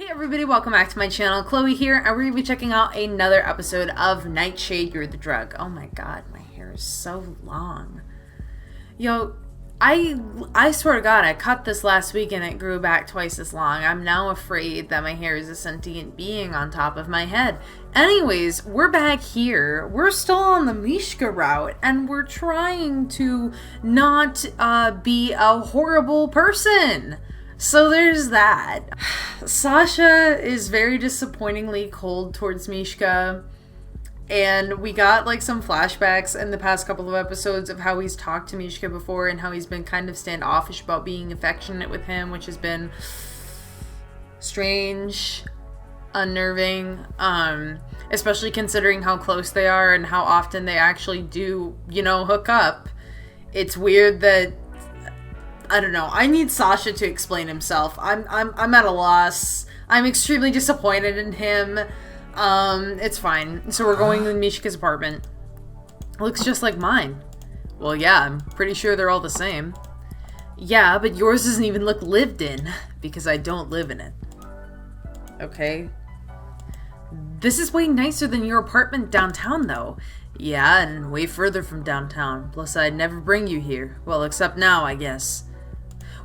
Everybody, welcome back to my channel. Chloe here, and we're going to be checking out another episode of Nightshade, You're the Drug. Oh my god, my hair is so long. Yo, I swear to god, I cut this last week and it grew back twice as long. I'm now afraid that my hair is a sentient being on top of my head. Anyways, we're back here. We're still on the Mishka route, and we're trying to not be a horrible person. So there's that. Sasha is very disappointingly cold towards Mishka, and we got like some flashbacks in the past couple of episodes of how he's talked to Mishka before and how he's been kind of standoffish about being affectionate with him, which has been strange, unnerving, especially considering how close they are and how often they actually do, you know, hook up. It's weird that I don't know. I need Sasha to explain himself. I'm at a loss. I'm extremely disappointed in him. It's fine. So we're going to Mishka's apartment. Looks just like mine. Well, yeah, I'm pretty sure they're all the same. Yeah, but yours doesn't even look lived in, because I don't live in it. Okay. This is way nicer than your apartment downtown, though. Yeah, and way further from downtown. Plus, I'd never bring you here. Well, except now, I guess.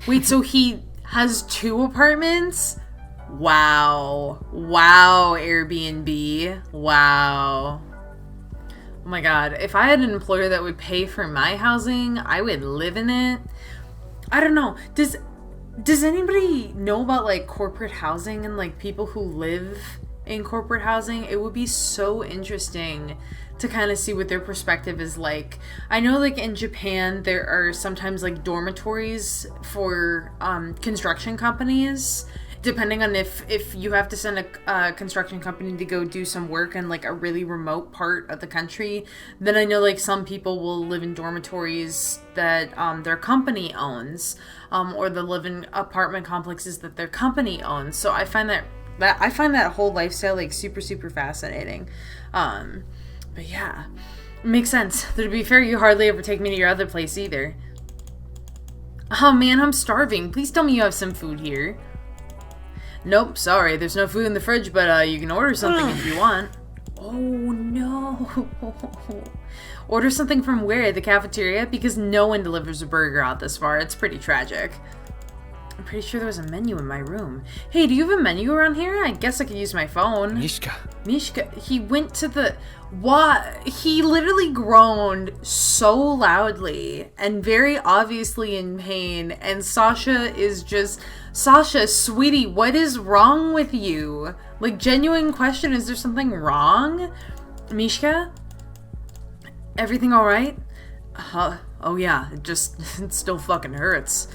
Wait, so he has two apartments? Wow. Wow, Airbnb. Wow. Oh my god. If I had an employer that would pay for my housing, I would live in it. I don't know. Does anybody know about like corporate housing and like people who live in corporate housing? It would be so interesting to kind of see what their perspective is like. I know like in Japan there are sometimes like dormitories for construction companies, depending on if you have to send a construction company to go do some work in like a really remote part of the country. Then I know like some people will live in dormitories that their company owns, or they'll live in apartment complexes that their company owns. So I find that whole lifestyle like super fascinating. But yeah, it makes sense. Though to be fair, you hardly ever take me to your other place either. Oh man, I'm starving. Please tell me you have some food here. Nope, sorry. There's no food in the fridge, but you can order something if you want. Oh no. Order something from where? The cafeteria? Because no one delivers a burger out this far. It's pretty tragic. I'm pretty sure there was a menu in my room. Hey, do you have a menu around here? I guess I could use my phone. Mishka, he went to the... What? He literally groaned so loudly and very obviously in pain, and Sasha is just... Sasha, sweetie, what is wrong with you? Like, genuine question, is there something wrong? Mishka? Everything alright? Oh yeah, it still fucking hurts.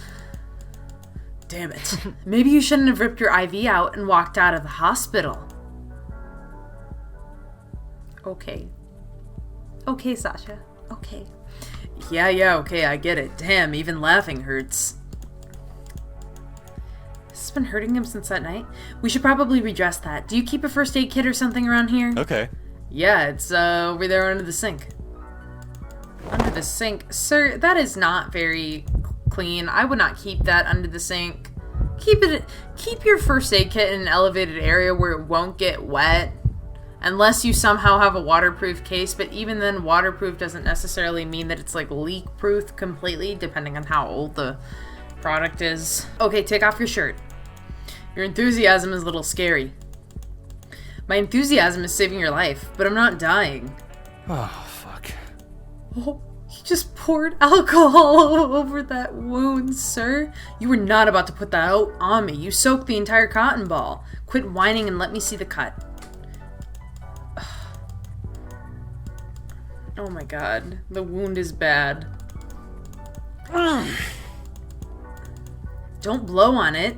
Damn it. Maybe you shouldn't have ripped your IV out and walked out of the hospital. Okay. Okay, Sasha. Okay. Yeah, okay, I get it. Damn, even laughing hurts. This has been hurting him since that night. We should probably redress that. Do you keep a first aid kit or something around here? Okay. Yeah, it's over there under the sink. Under the sink? Sir, that is not very clean. I would not keep that under the sink. Keep your first aid kit in an elevated area where it won't get wet. Unless you somehow have a waterproof case, but even then, waterproof doesn't necessarily mean that it's like leak-proof completely, depending on how old the product is. Okay, take off your shirt. Your enthusiasm is a little scary. My enthusiasm is saving your life, but I'm not dying. Oh, fuck. Oh, you just poured alcohol over that wound, sir. You were not about to put that out on me. You soaked the entire cotton ball. Quit whining and let me see the cut. Oh my god, the wound is bad. Don't blow on it.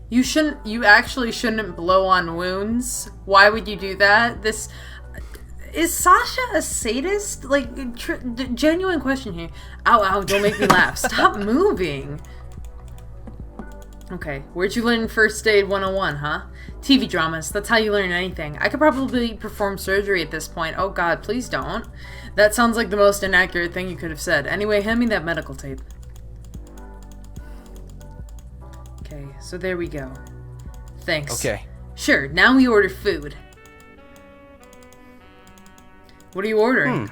You actually shouldn't blow on wounds. Why would you do that? Is Sasha a sadist? Like, genuine question here. Ow, don't make me laugh. Stop moving. Okay, where'd you learn First Aid 101, huh? TV dramas, that's how you learn anything. I could probably perform surgery at this point. Oh god, please don't. That sounds like the most inaccurate thing you could have said. Anyway, hand me that medical tape. Okay, so there we go. Thanks. Okay. Sure, now we order food. What are you ordering?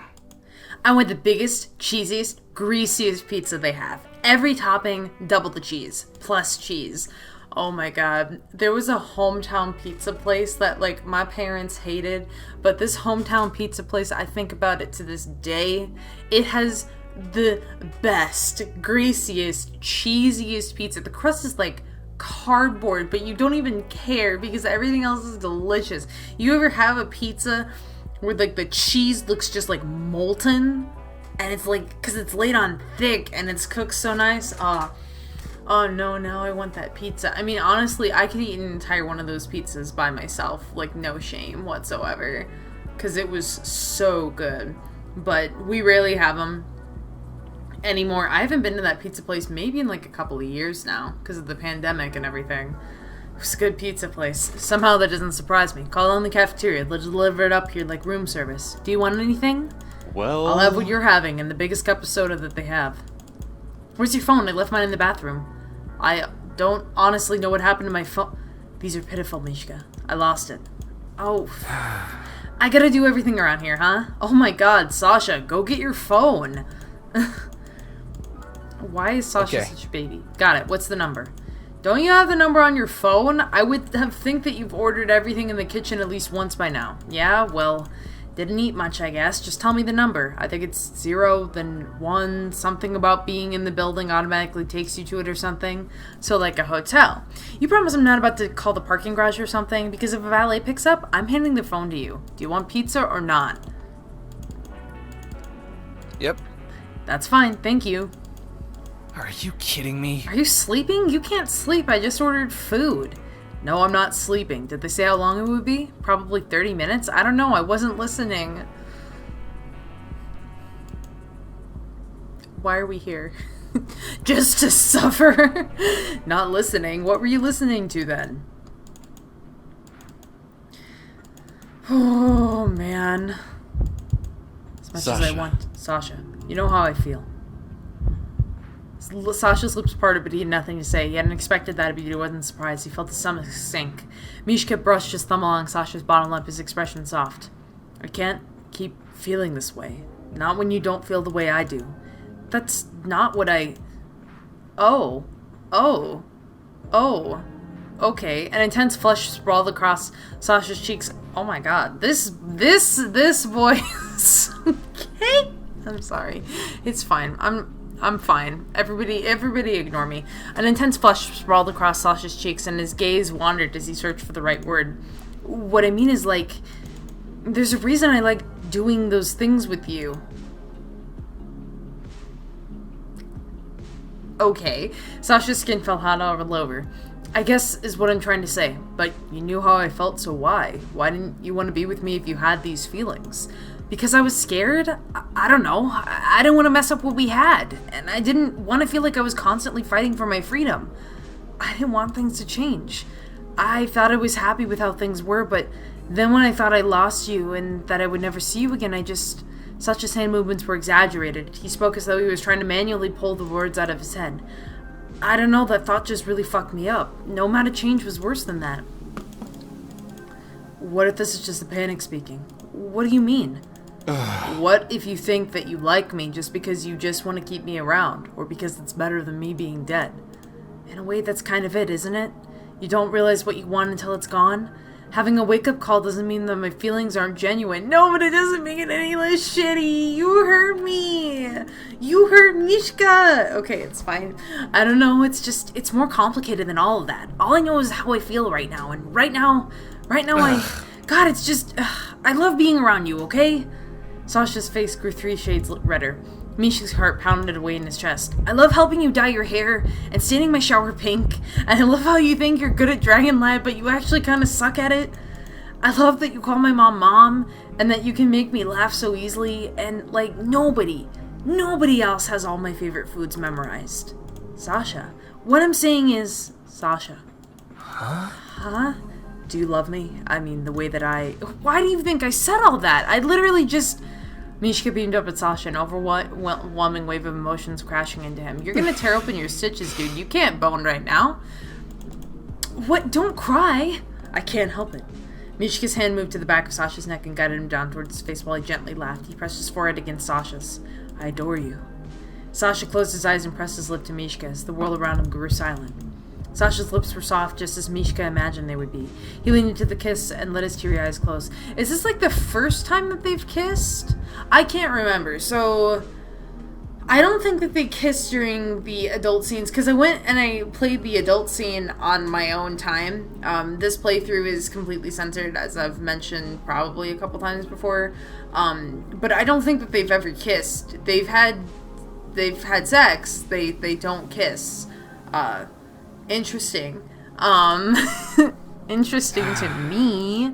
I want the biggest, cheesiest, greasiest pizza they have. Every topping, double the cheese, plus cheese. Oh my god. There was a hometown pizza place that, like, my parents hated, but this hometown pizza place, I think about it to this day. It has the best, greasiest, cheesiest pizza. The crust is like cardboard, but you don't even care because everything else is delicious. You ever have a pizza where like the cheese looks just like molten, and it's like, because it's laid on thick and it's cooked so nice? Oh no, now I want that pizza. I mean, honestly, I could eat an entire one of those pizzas by myself, like no shame whatsoever, because it was so good. But we rarely have them anymore. I haven't been to that pizza place maybe in like a couple of years now because of the pandemic and everything. It was a good pizza place. Somehow that doesn't surprise me. Call on the cafeteria. They'll deliver it up here like room service. Do you want anything? Well, I'll have what you're having and the biggest cup of soda that they have. Where's your phone? I left mine in the bathroom. I don't honestly know what happened to my phone. These are pitiful, Mishka. I lost it. Oh. I gotta do everything around here, huh? Oh my god, Sasha, go get your phone. Why is Sasha such a baby? Got it. What's the number? Don't you have the number on your phone? I would think that you've ordered everything in the kitchen at least once by now. Yeah, well, didn't eat much, I guess. Just tell me the number. I think it's 0, then 1, something about being in the building automatically takes you to it or something. So like a hotel. You promise I'm not about to call the parking garage or something? Because if a valet picks up, I'm handing the phone to you. Do you want pizza or not? Yep. That's fine, thank you. Are you kidding me? Are you sleeping? You can't sleep, I just ordered food. No, I'm not sleeping. Did they say how long it would be? Probably 30 minutes? I don't know, I wasn't listening. Why are we here? Just to suffer? Not listening. What were you listening to then? Oh, man. As much as I want. Sasha, you know how I feel. Sasha's lips parted, but he had nothing to say. He hadn't expected that, but he wasn't surprised. He felt his stomach sink. Mishka brushed his thumb along Sasha's bottom lip, his expression soft. I can't keep feeling this way. Not when you don't feel the way I do. That's not what I... Oh. Okay. An intense flush sprawled across Sasha's cheeks. Oh my god. This voice... Okay? I'm sorry. It's fine. I'm fine. Everybody ignore me. An intense flush sprawled across Sasha's cheeks, and his gaze wandered as he searched for the right word. What I mean is, like, there's a reason I like doing those things with you. Okay. Sasha's skin felt hot all over. I guess is what I'm trying to say. But you knew how I felt, so why? Why didn't you want to be with me if you had these feelings? Because I was scared? I don't know. I didn't want to mess up what we had. And I didn't want to feel like I was constantly fighting for my freedom. I didn't want things to change. I thought I was happy with how things were, but then when I thought I lost you and that I would never see you again, Sasha's hand movements were exaggerated. He spoke as though he was trying to manually pull the words out of his head. I don't know, that thought just really fucked me up. No amount of change was worse than that. What if this is just a panic speaking? What do you mean? What if you think that you like me just because you just want to keep me around, or because it's better than me being dead? In a way, that's kind of it, isn't it? You don't realize what you want until it's gone? Having a wake-up call doesn't mean that my feelings aren't genuine. No, but it doesn't make it any less shitty. You hurt me. You hurt Mishka. Okay, it's fine. I don't know, it's more complicated than all of that. All I know is how I feel right now, and right now God, it's just, I love being around you, okay? Sasha's face grew 3 shades redder. Mishka's heart pounded away in his chest. I love helping you dye your hair and staining my shower pink. And I love how you think you're good at Dragon Lad, but you actually kind of suck at it. I love that you call my mom Mom and that you can make me laugh so easily. And, like, nobody else has all my favorite foods memorized. Sasha. What I'm saying is, Sasha. Huh? Do you love me? I mean, the way that I... Why do you think I said all that? I literally just... Mishka beamed up at Sasha, an overwhelming wave of emotions crashing into him. You're gonna tear open your stitches, dude. You can't bone right now. What? Don't cry! I can't help it. Mishka's hand moved to the back of Sasha's neck and guided him down towards his face while he gently laughed. He pressed his forehead against Sasha's. I adore you. Sasha closed his eyes and pressed his lip to Mishka as the world around him grew silent. Sasha's lips were soft, just as Mishka imagined they would be. He leaned into the kiss and let his teary eyes close. Is this like the first time that they've kissed? I can't remember. So, I don't think that they kissed during the adult scenes, because I went and I played the adult scene on my own time. This playthrough is completely censored, as I've mentioned probably a couple times before. But I don't think that they've ever kissed. They've had sex. They don't kiss. Interesting. Interesting to me.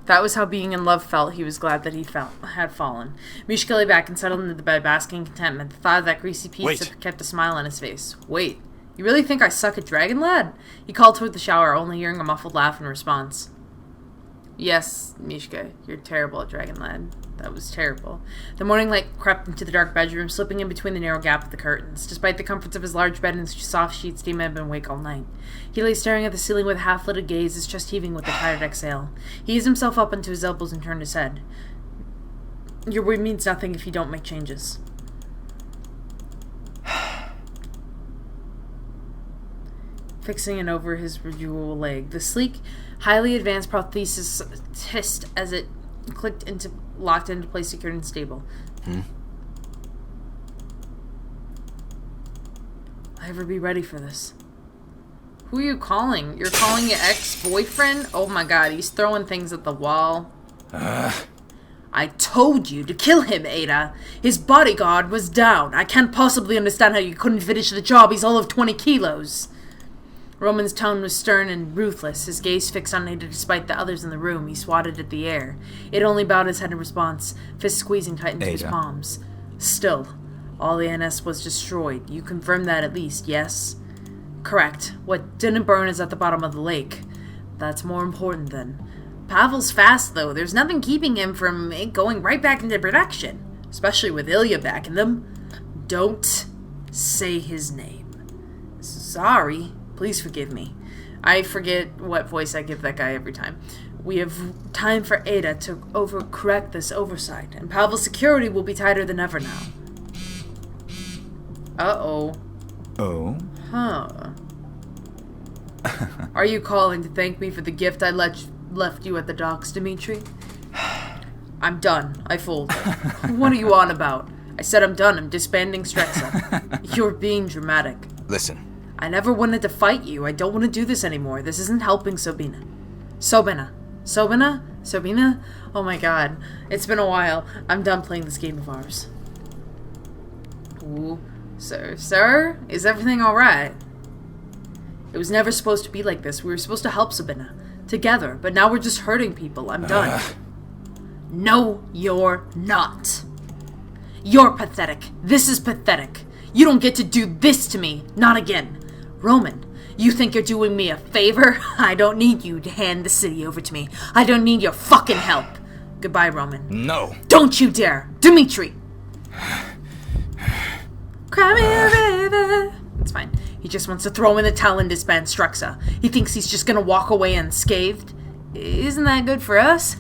That was how being in love felt. He was glad that he had fallen. Mishka lay back and settled into the bed, basking in contentment. The thought of that greasy pizza kept a smile on his face. Wait, you really think I suck at Dragon Lad? He called toward the shower, only hearing a muffled laugh in response. Yes, Mishka, you're terrible at Dragon Lad. That was terrible. The morning light crept into the dark bedroom, slipping in between the narrow gap of the curtains. Despite the comforts of his large bed and soft sheets, Dima had been awake all night. He lay staring at the ceiling with a half-lidded gaze, his chest heaving with a tired exhale. He eased himself up onto his elbows and turned his head. Your word means nothing if you don't make changes. Fixing it over his residual leg. The sleek, highly advanced prosthesis hissed as it locked into place, secured and stable. Will I ever be ready for this? Who are you calling? You're calling your ex-boyfriend? Oh my god, he's throwing things at the wall. I told you to kill him, Ada. His bodyguard was down. I can't possibly understand how you couldn't finish the job. He's all of 20 kilos. Roman's tone was stern and ruthless, his gaze fixed on Ada despite the others in the room. He swatted at the air. It only bowed his head in response, fist squeezing tight into his palms. Still, all the NS was destroyed. You confirmed that at least, yes? Correct. What didn't burn is at the bottom of the lake. That's more important then. Pavel's fast, though. There's nothing keeping him from going right back into production. Especially with Ilya backing them. Don't say his name. Sorry. Please forgive me. I forget what voice I give that guy every time. We have time for Ada to correct this oversight, and Pavel's security will be tighter than ever now. Uh-oh. Oh? Huh. Are you calling to thank me for the gift I left you at the docks, Dimitri? I'm done. I folded. What are you on about? I said I'm done. I'm disbanding Strexa. You're being dramatic. Listen. I never wanted to fight you. I don't want to do this anymore. This isn't helping Sobina. Sobina? Oh my god. It's been a while. I'm done playing this game of ours. Ooh. Sir? Is everything alright? It was never supposed to be like this. We were supposed to help Sabina. Together. But now we're just hurting people. I'm done. No, you're not. You're pathetic. This is pathetic. You don't get to do this to me. Not again. Roman, you think you're doing me a favor? I don't need you to hand the city over to me. I don't need your fucking help. Goodbye, Roman. No. Don't you dare. Dimitri. Cry me a river. It's fine. He just wants to throw in the towel and disband Strexa. He thinks he's just gonna walk away unscathed. Isn't that good for us?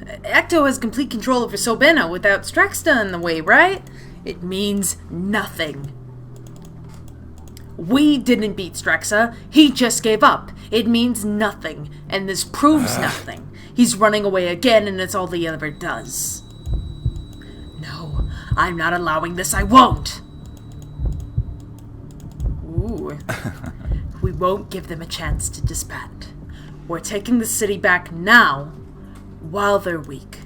Ecto has complete control over Sobina without Strexa in the way, right? It means nothing. We didn't beat Strexa. He just gave up. It means nothing. And this proves nothing. He's running away again, and it's all he ever does. No, I'm not allowing this. I won't. Ooh. We won't give them a chance to disband. We're taking the city back now, while they're weak.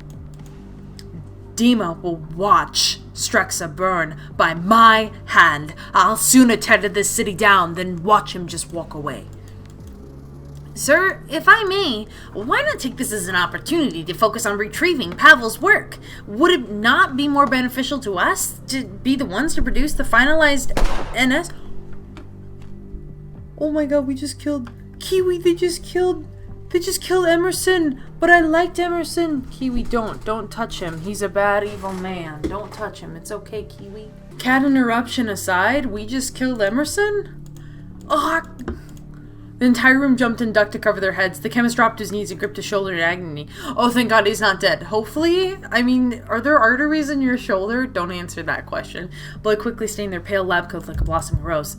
Dima will watch Strexa burn by my hand. I'll sooner tear this city down than watch him just walk away. Sir, if I may, why not take this as an opportunity to focus on retrieving Pavel's work? Would it not be more beneficial to us to be the ones to produce the finalized NS? Oh my god, we just killed Kiwi. They just killed Emerson. But I liked Emerson. Kiwi, don't touch him. He's a bad, evil man. Don't touch him. It's okay, Kiwi. Cat interruption aside, we just killed Emerson? Ugh. The entire room jumped and ducked to cover their heads. The chemist dropped his knees and gripped his shoulder in agony. Oh, thank God he's not dead. Hopefully? I mean, are there arteries in your shoulder? Don't answer that question. Blood quickly stained their pale lab coats like a blossoming rose.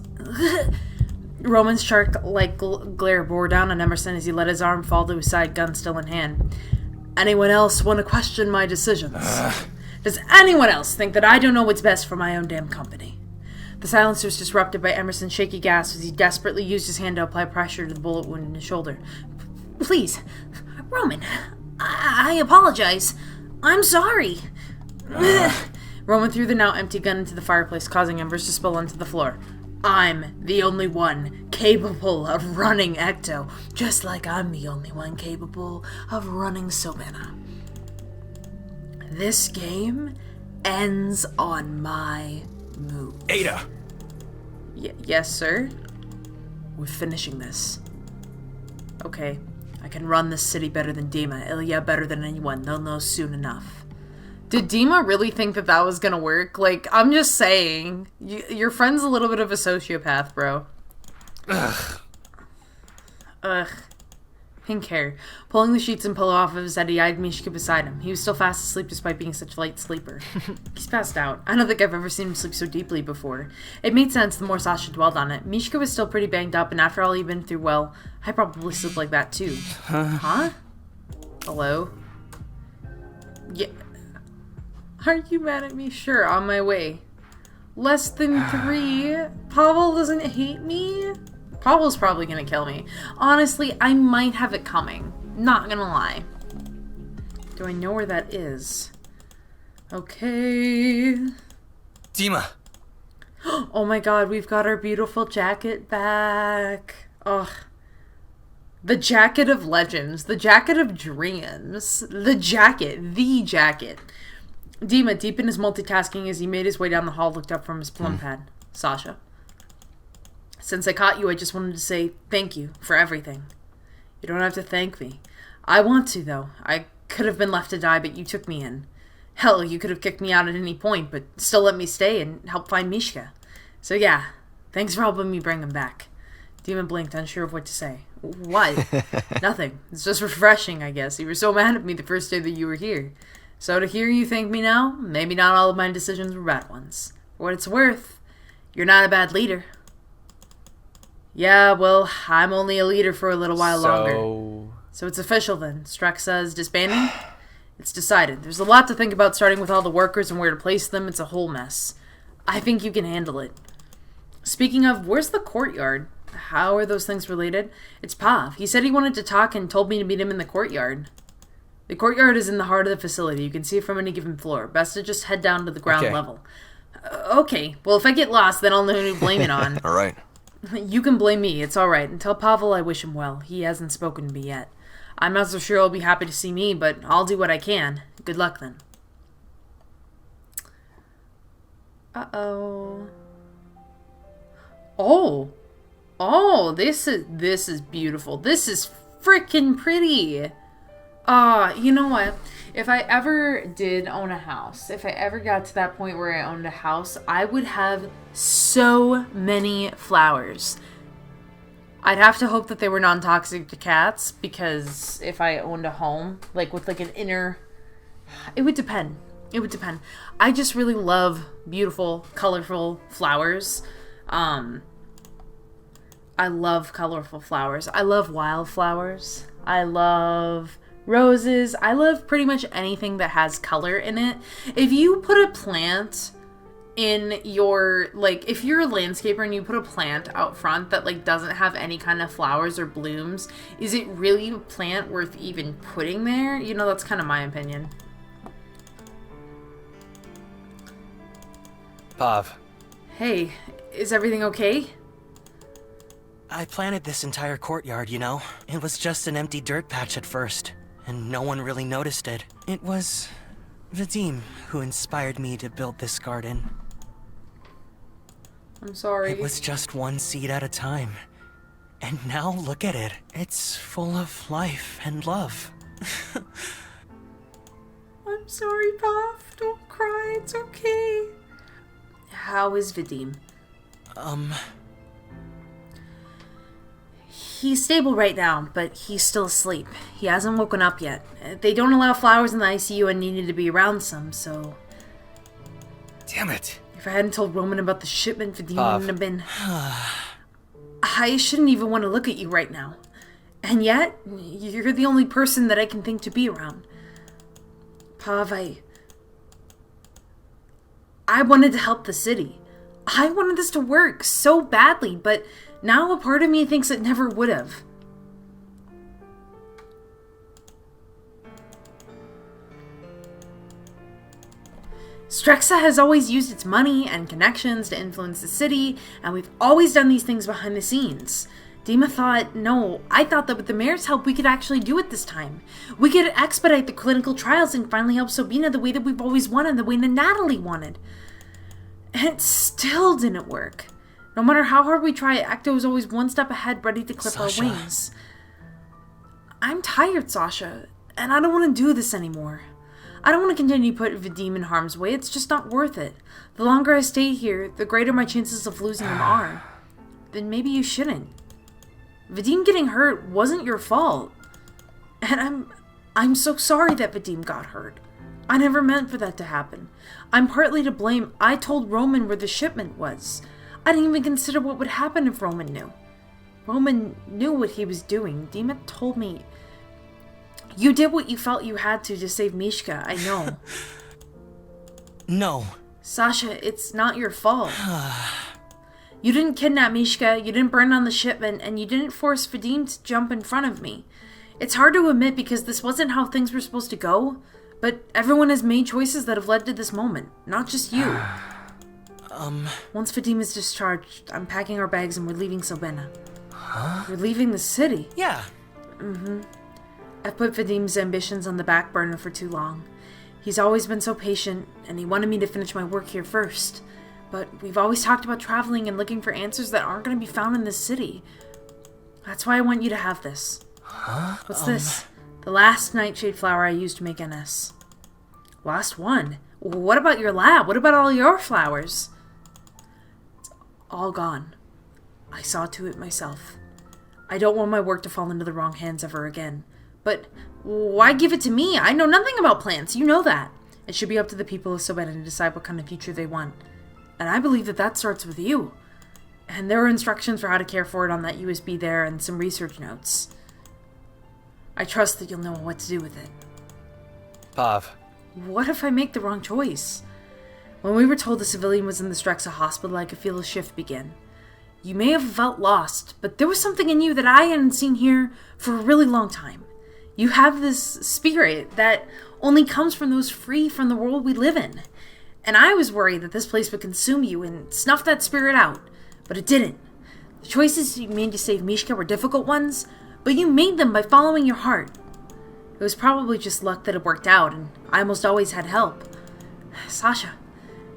Roman's shark-like glare bore down on Emerson as he let his arm fall to his side, gun still in hand. Anyone else want to question my decisions? Does anyone else think that I don't know what's best for my own damn company? The silence was disrupted by Emerson's shaky gasp as he desperately used his hand to apply pressure to the bullet wound in his shoulder. Please, Roman, I apologize. I'm sorry. Roman threw the now empty gun into the fireplace, causing embers to spill onto the floor. I'm the only one capable of running Ecto, just like I'm the only one capable of running Sovana. This game ends on my move. Ada! Yes, sir? We're finishing this. Okay, I can run this city better than Dima. Ilya better than anyone. They'll know soon enough. Did Dima really think that that was gonna work? Like, I'm just saying. Your friend's a little bit of a sociopath, bro. Ugh. Pink hair. Pulling the sheets and pillow off of his head, he eyed Mishka beside him. He was still fast asleep despite being such a light sleeper. He's passed out. I don't think I've ever seen him sleep so deeply before. It made sense the more Sasha dwelled on it. Mishka was still pretty banged up, and after all he'd been through, well, I probably sleep like that too. Huh? Hello? Yeah. Are you mad at me? Sure, on my way. Less than 3? Pavel doesn't hate me? Pavel's probably gonna kill me. Honestly, I might have it coming. Not gonna lie. Do I know where that is? Okay. Dima! Oh my god, we've got our beautiful jacket back. Ugh. The jacket of legends. The jacket of dreams. The jacket. Dima, deep in his multitasking as he made his way down the hall, looked up from his plum pad. Sasha. Since I caught you, I just wanted to say thank you for everything. You don't have to thank me. I want to, though. I could have been left to die, but you took me in. Hell, you could have kicked me out at any point, but still let me stay and help find Mishka. So yeah, thanks for helping me bring him back. Dima blinked, unsure of what to say. What? Nothing. It's just refreshing, I guess. You were so mad at me the first day that you were here. So to hear you thank me now, maybe not all of my decisions were bad ones. For what it's worth, you're not a bad leader. Yeah, well, I'm only a leader for a little while longer. So it's official then. Streck says disbanding? It's decided. There's a lot to think about, starting with all the workers and where to place them. It's a whole mess. I think you can handle it. Speaking of, where's the courtyard? How are those things related? It's PAV. He said he wanted to talk and told me to meet him in the courtyard. The courtyard is in the heart of the facility. You can see it from any given floor. Best to just head down to the ground level. Okay. Well, if I get lost, then I'll know who to blame it on. All right. You can blame me. It's all right. And tell Pavel I wish him well. He hasn't spoken to me yet. I'm not so sure he'll be happy to see me, but I'll do what I can. Good luck then. Uh-oh. Oh, this is beautiful. This is freaking pretty. You know what? If I ever did own a house, if I ever got to that point where I owned a house, I would have so many flowers. I'd have to hope that they were non-toxic to cats, because if I owned a home, like with like an inner... It would depend. It would depend. I just really love beautiful, colorful flowers. I love colorful flowers. I love wildflowers. I love roses. I love pretty much anything that has color in it. If you put a plant in your, like, if you're a landscaper and you put a plant out front that, like, doesn't have any kind of flowers or blooms, is it really a plant worth even putting there? You know, that's kind of my opinion. Pav. Hey, is everything okay? I planted this entire courtyard, you know. It was just an empty dirt patch at first, and no one really noticed it. It was Vadim who inspired me to build this garden. I'm sorry. It was just one seed at a time. And now look at it. It's full of life and love. I'm sorry, Pav. Don't cry. It's okay. How is Vadim? He's stable right now, but he's still asleep. He hasn't woken up yet. They don't allow flowers in the ICU and needed to be around some, so... Damn it. If I hadn't told Roman about the shipment, Vadim Pav. wouldn't have been... I shouldn't even want to look at you right now. And yet, you're the only person that I can think to be around. Pav, I wanted to help the city. I wanted this to work so badly, but now a part of me thinks it never would have. Strexa has always used its money and connections to influence the city, and we've always done these things behind the scenes. Dima thought, no, I thought that with the mayor's help we could actually do it this time. We could expedite the clinical trials and finally help Sabina the way that we've always wanted, the way that Natalie wanted. And it still didn't work. No matter how hard we try, Ecto is always one step ahead, ready to clip Sasha. our wings. I'm tired, Sasha, and I don't want to do this anymore. I don't want to continue to put Vadim in harm's way. It's just not worth it. The longer I stay here, the greater my chances of losing him are. Then maybe you shouldn't. Vadim getting hurt wasn't your fault. And I'm so sorry that Vadim got hurt. I never meant for that to happen. I'm partly to blame. I told Roman where the shipment was. I didn't even consider what would happen if Roman knew. Roman knew what he was doing. Dima told me... You did what you felt you had to save Mishka, I know. No. Sasha, it's not your fault. You didn't kidnap Mishka, you didn't burn down the shipment, and you didn't force Vadim to jump in front of me. It's hard to admit because this wasn't how things were supposed to go, but everyone has made choices that have led to this moment, not just you. Once Vadim is discharged, I'm packing our bags and we're leaving Sobena. Huh? We're leaving the city. Yeah. I've put Vadim's ambitions on the back burner for too long. He's always been so patient, and he wanted me to finish my work here first. But we've always talked about traveling and looking for answers that aren't going to be found in this city. That's why I want you to have this. Huh? What's this? The last nightshade flower I used to make NS. Last one? What about your lab? What about all your flowers? It's all gone. I saw to it myself. I don't want my work to fall into the wrong hands ever again. But why give it to me? I know nothing about plants. You know that. It should be up to the people of Sobena to decide what kind of future they want. And I believe that that starts with you. And there are instructions for how to care for it on that USB there and some research notes. I trust that you'll know what to do with it. Pav. What if I make the wrong choice? When we were told the civilian was in the Strexa hospital, I could feel a shift begin. You may have felt lost, but there was something in you that I hadn't seen here for a really long time. You have this spirit that only comes from those free from the world we live in. And I was worried that this place would consume you and snuff that spirit out, but it didn't. The choices you made to save Mishka were difficult ones, but you made them by following your heart. It was probably just luck that it worked out, and I almost always had help. Sasha,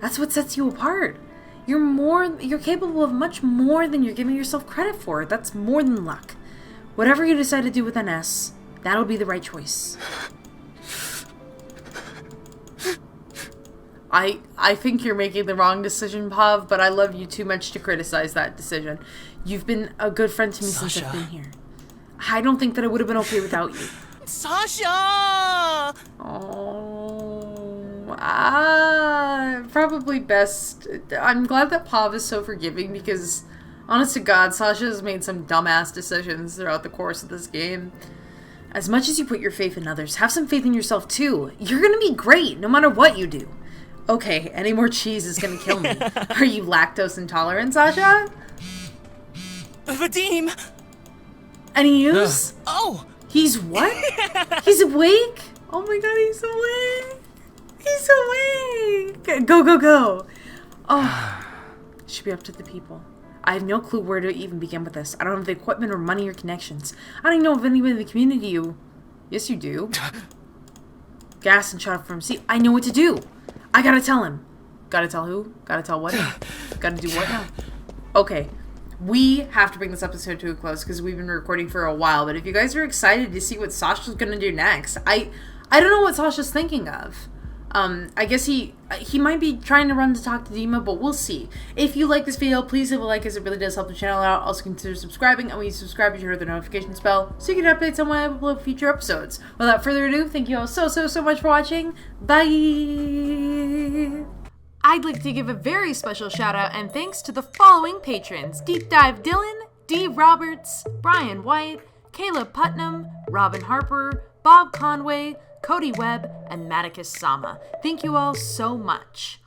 that's what sets you apart. You're capable of much more than you're giving yourself credit for. That's more than luck. Whatever you decide to do with NS, that'll be the right choice. I think you're making the wrong decision, Pav, but I love you too much to criticize that decision. You've been a good friend to me since I've been here. I don't think that it would have been okay without you. Sasha! Probably best. I'm glad that Pav is so forgiving because, honest to God, Sasha has made some dumbass decisions throughout the course of this game. As much as you put your faith in others, have some faith in yourself too. You're gonna be great no matter what you do. Okay, any more cheese is gonna kill me. Are you lactose intolerant, Sasha? Vadim! Any news? Oh! He's what? He's awake? Oh my god, he's awake! He's awake! Go, go, go! Oh, it should be up to the people. I have no clue where to even begin with this. I don't have the equipment or money or connections. I don't even know if anyone in the community you... Yes, you do. Gas and shut up from C. I know what to do. I gotta tell him. Gotta tell who? Gotta tell what? Gotta do what now? Okay. We have to bring this episode to a close because we've been recording for a while. But if you guys are excited to see what Sasha's gonna do next, I don't know what Sasha's thinking of. I guess he might be trying to run to talk to Dima, but we'll see. If you like this video, please leave a like, as it really does help the channel out. Also consider subscribing, and when you subscribe, you should hit the notification bell so you get updates on when I upload future episodes. Without further ado, thank you all so much for watching. Bye! I'd like to give a very special shout out and thanks to the following patrons: Deep Dive Dylan, D. Roberts, Brian White, Caleb Putnam, Robin Harper, Bob Conway, Cody Webb, and Maticus Sama. Thank you all so much.